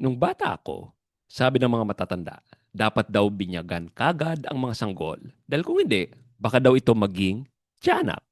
Nung bata ako, sabi ng mga matatanda, dapat daw binyagan kagad ang mga sanggol dahil kung hindi, baka daw ito maging tiyanak.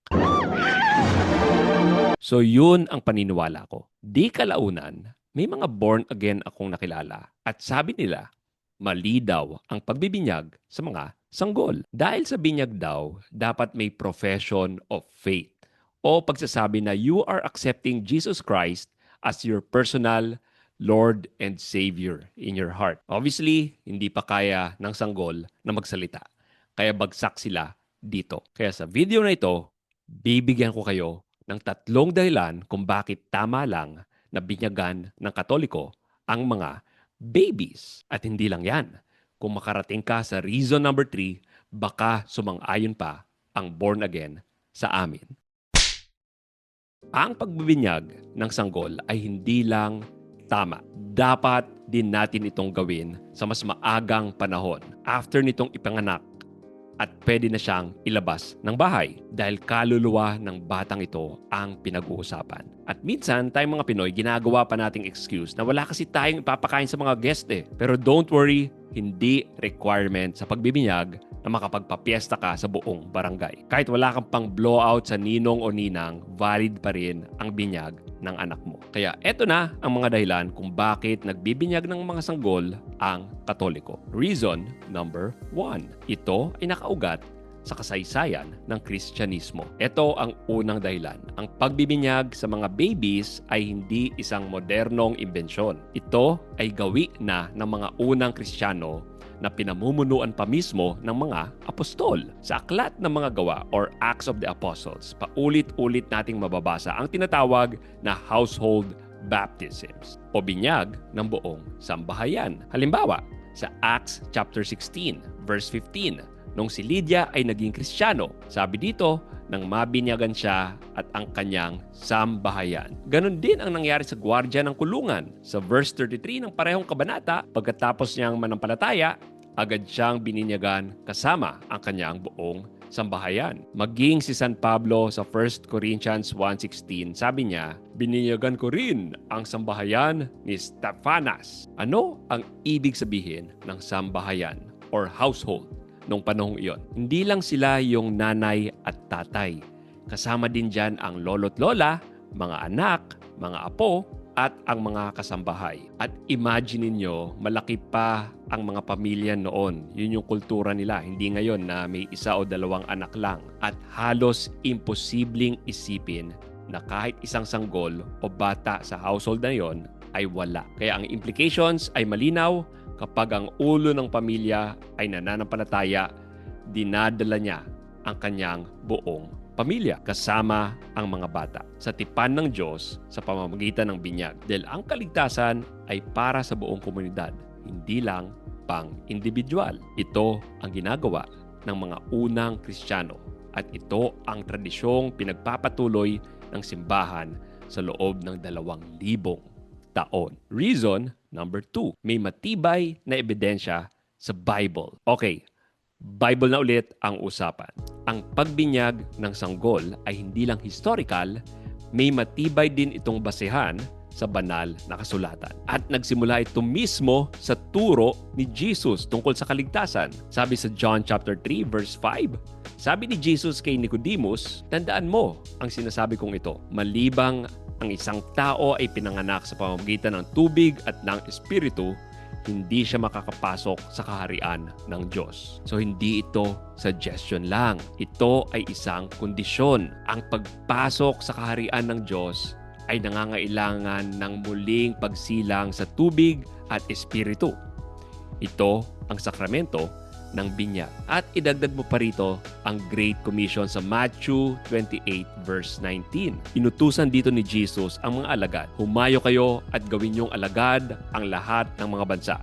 So yun ang paniniwala ko. Di kalaunan, may mga born again akong nakilala at sabi nila, mali daw ang pagbibinyag sa mga sanggol. Dahil sa binyag daw, dapat may profession of faith o pagsasabi na you are accepting Jesus Christ as your personal Lord and Savior in your heart. Obviously, hindi pa kaya ng sanggol na magsalita. Kaya bagsak sila dito. Kaya sa video na ito, bibigyan ko kayo ng 3 dahilan kung bakit tama lang na binyagan ng Katoliko ang mga babies. At hindi lang yan. Kung makarating ka sa reason number 3, baka sumang-ayon pa ang born again sa amin. Ang pagbibinyag ng sanggol ay hindi lang tama. Dapat din natin itong gawin sa mas maagang panahon after nitong ipanganak at pwede na siyang ilabas ng bahay dahil kaluluwa ng batang ito ang pinag-uusapan. At minsan, tayong mga Pinoy, ginagawa pa nating excuse na wala kasi tayong ipapakain sa mga guest Pero don't worry, hindi requirement sa pagbibinyag na makapagpapiesta ka sa buong barangay. Kahit wala kang pang blowout sa ninong o ninang, valid pa rin ang binyag ng anak mo. Kaya eto na ang mga dahilan kung bakit nagbibinyag ng mga sanggol ang Katoliko. Reason number 1. Ito ay nakaugat sa kasaysayan ng Kristyanismo. Ito ang unang dahilan. Ang pagbibinyag sa mga babies ay hindi isang modernong imbensyon. Ito ay gawi na ng mga unang Kristiyano na pinamumunuan pa mismo ng mga apostol. Sa aklat ng mga gawa or Acts of the Apostles, paulit-ulit nating mababasa ang tinatawag na household baptisms o binyag ng buong sambahayan. Halimbawa, sa Acts chapter 16, verse 15, nung si Lydia ay naging Kristiyano, sabi dito, nang mabinyagan siya at ang kanyang sambahayan. Ganon din ang nangyari sa gwardiya ng kulungan. Sa verse 33 ng parehong kabanata, pagkatapos niyang manampalataya, agad siyang bininyagan kasama ang kanyang buong sambahayan. Maging si San Pablo sa 1 Corinthians 1:16, sabi niya, bininyagan ko rin ang sambahayan ni Stephanas. Ano ang ibig sabihin ng sambahayan or household nung panahong iyon? Hindi lang sila yung nanay at tatay. Kasama din dyan ang lolo't lola, mga anak, mga apo, at ang mga kasambahay. At imagine niyo, malaki pa ang mga pamilya noon. Yun yung kultura nila. Hindi ngayon na may 1 o 2 anak lang. At halos imposibleng isipin na kahit isang sanggol o bata sa household na yon ay wala. Kaya ang implications ay malinaw. Kapag ang ulo ng pamilya ay nananampalataya, dinadala niya ang kanyang buong pamilya kasama ang mga bata sa tipan ng Diyos sa pamamagitan ng binyag. Dahil ang kaligtasan ay para sa buong komunidad, hindi lang pang-individual. Ito ang ginagawa ng mga unang Kristiyano at ito ang tradisyong pinagpapatuloy ng simbahan sa loob ng 2,000 taon. Reason number 2, may matibay na ebidensya sa Bible. Okay, Bible na ulit ang usapan. Ang pagbinyag ng sanggol ay hindi lang historical, may matibay din itong basehan sa banal na kasulatan. At nagsimula ito mismo sa turo ni Jesus tungkol sa kaligtasan. Sabi sa John chapter 3 verse 5, sabi ni Jesus kay Nicodemus, tandaan mo ang sinasabi kong ito, malibang ang isang tao ay pinanganak sa pamamagitan ng tubig at ng espiritu, hindi siya makakapasok sa kaharian ng Diyos. So hindi ito suggestion lang. Ito ay isang kondisyon. Ang pagpasok sa kaharian ng Diyos ay nangangailangan ng muling pagsilang sa tubig at espiritu. Ito ang sakramento ng binyag. At idagdag mo pa rito ang Great Commission sa Matthew 28 verse 19. Inutusan dito ni Jesus ang mga alagad. Humayo kayo at gawin niyong alagad ang lahat ng mga bansa.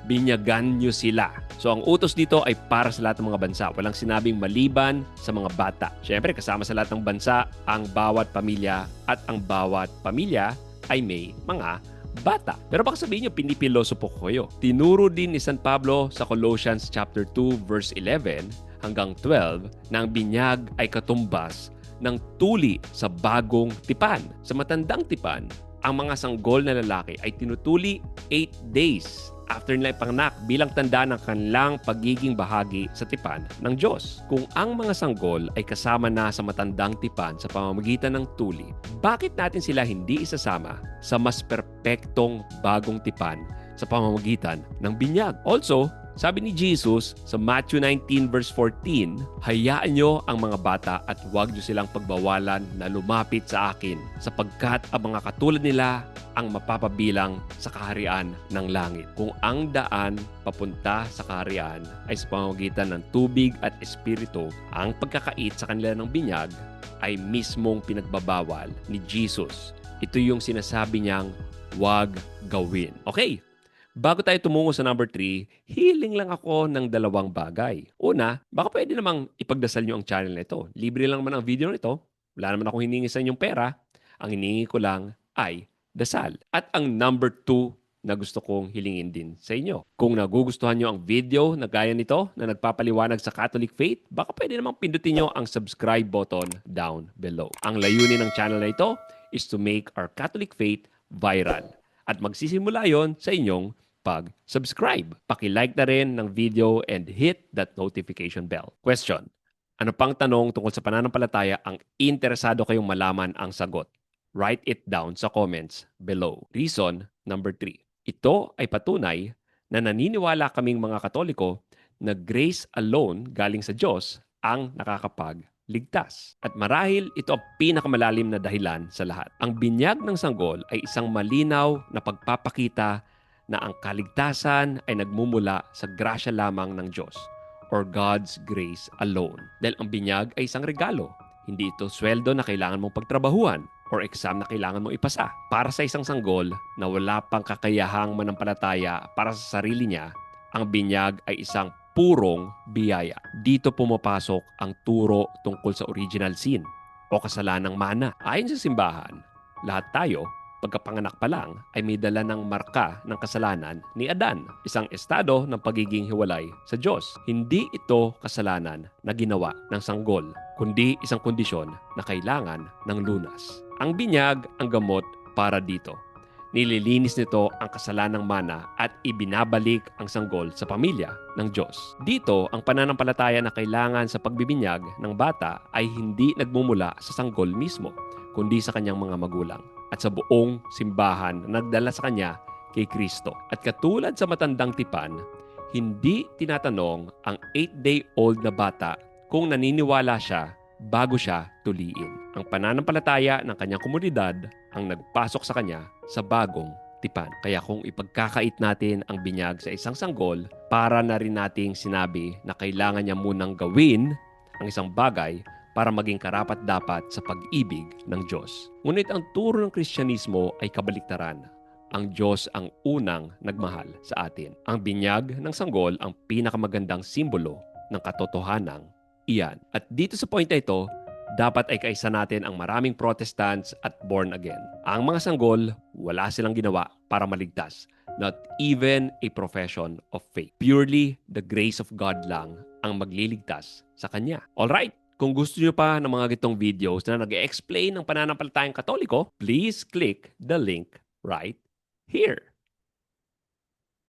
Binyagan niyo sila. So ang utos dito ay para sa lahat ng mga bansa. Walang sinabing maliban sa mga bata. Siyempre kasama sa lahat ng bansa ang bawat pamilya at ang bawat pamilya ay may mga bata. Pero baka sabihin nyo, pinipilosopo ko kayo. Tinuro din ni San Pablo sa Colossians chapter 2 verse 11 hanggang 12 na ang binyag ay katumbas ng tuli sa bagong tipan. Sa matandang tipan, ang mga sanggol na lalaki ay tinutuli 8 days after nila ipanganak bilang tanda ng kanilang pagiging bahagi sa tipan ng Diyos. Kung ang mga sanggol ay kasama na sa matandang tipan sa pamamagitan ng tuli, bakit natin sila hindi isasama sa mas perpektong bagong tipan sa pamamagitan ng binyag? Also, sabi ni Jesus sa Matthew 19 verse 14, hayaan nyo ang mga bata at huwag nyo silang pagbawalan na lumapit sa akin sapagkat ang mga katulad nila ang mapapabilang sa kaharian ng langit. Kung ang daan papunta sa kaharian ay sa pamamagitan ng tubig at espiritu, ang pagkakait sa kanila ng binyag ay mismong pinagbabawal ni Jesus. Ito yung sinasabi niyang huwag gawin. Okay. Bago tayo tumungo sa number 3, healing lang ako ng 2 bagay. Una, baka pwede namang ipagdasal nyo ang channel na ito. Libre lang naman ang video nito. Wala naman akong hiningi sa inyong pera. Ang hiningi ko lang ay dasal. At ang number 2 na gusto kong hilingin din sa inyo. Kung nagugustuhan nyo ang video na gaya nito na nagpapaliwanag sa Catholic faith, baka pwede namang pindutin nyo ang subscribe button down below. Ang layunin ng channel na ito is to make our Catholic faith viral. At magsisimula yon sa inyong pag-subscribe. Paki-like na rin ng video and hit that notification bell. Question: ano pang tanong tungkol sa pananampalataya ang interesado kayong malaman ang sagot? Write it down sa comments below. Reason number 3. Ito ay patunay na naniniwala kaming mga Katoliko na grace alone galing sa Diyos ang nakakapagligtas. At marahil ito ang pinakamalalim na dahilan sa lahat. Ang binyag ng sanggol ay isang malinaw na pagpapakita na ang kaligtasan ay nagmumula sa grasya lamang ng Diyos or God's grace alone. Dahil ang binyag ay isang regalo. Hindi ito sweldo na kailangan mong pagtrabahuan or exam na kailangan mong ipasa. Para sa isang sanggol na wala pang kakayahang manampalataya para sa sarili niya, ang binyag ay isang purong biyaya. Dito pumapasok ang turo tungkol sa original sin o kasalanang mana. Ayon sa simbahan, lahat tayo pagkapanganak pa lang ay may dala ng marka ng kasalanan ni Adan, isang estado ng pagiging hiwalay sa Diyos. Hindi ito kasalanan na ginawa ng sanggol, kundi isang kondisyon na kailangan ng lunas. Ang binyag ang gamot para dito. Nililinis nito ang kasalanang mana at ibinabalik ang sanggol sa pamilya ng Diyos. Dito, ang pananampalataya na kailangan sa pagbibinyag ng bata ay hindi nagmumula sa sanggol mismo, kundi sa kanyang mga magulang at sa buong simbahan na nagdala sa kanya kay Kristo. At katulad sa matandang tipan, hindi tinatanong ang 8-day-old na bata kung naniniwala siya bago siya tuliin. Ang pananampalataya ng kanyang komunidad ang nagpasok sa kanya sa bagong tipan. Kaya kung ipagkakait natin ang binyag sa isang sanggol, para na rin nating sinabi na kailangan niya munang gawin ang isang bagay para maging karapat-dapat sa pag-ibig ng Diyos. Ngunit ang turo ng Kristyanismo ay kabaliktaran. Ang Diyos ang unang nagmahal sa atin. Ang binyag ng sanggol ang pinakamagandang simbolo ng katotohanang iyan. At dito sa point na ito, dapat ay kaisa natin ang maraming Protestants at born again. Ang mga sanggol, wala silang ginawa para maligtas. Not even a profession of faith. Purely the grace of God lang ang magliligtas sa Kanya. Alright? Kung gusto niyo pa ng mga gitong videos na nag-explain ng pananampalatayang Katoliko, please click the link right here.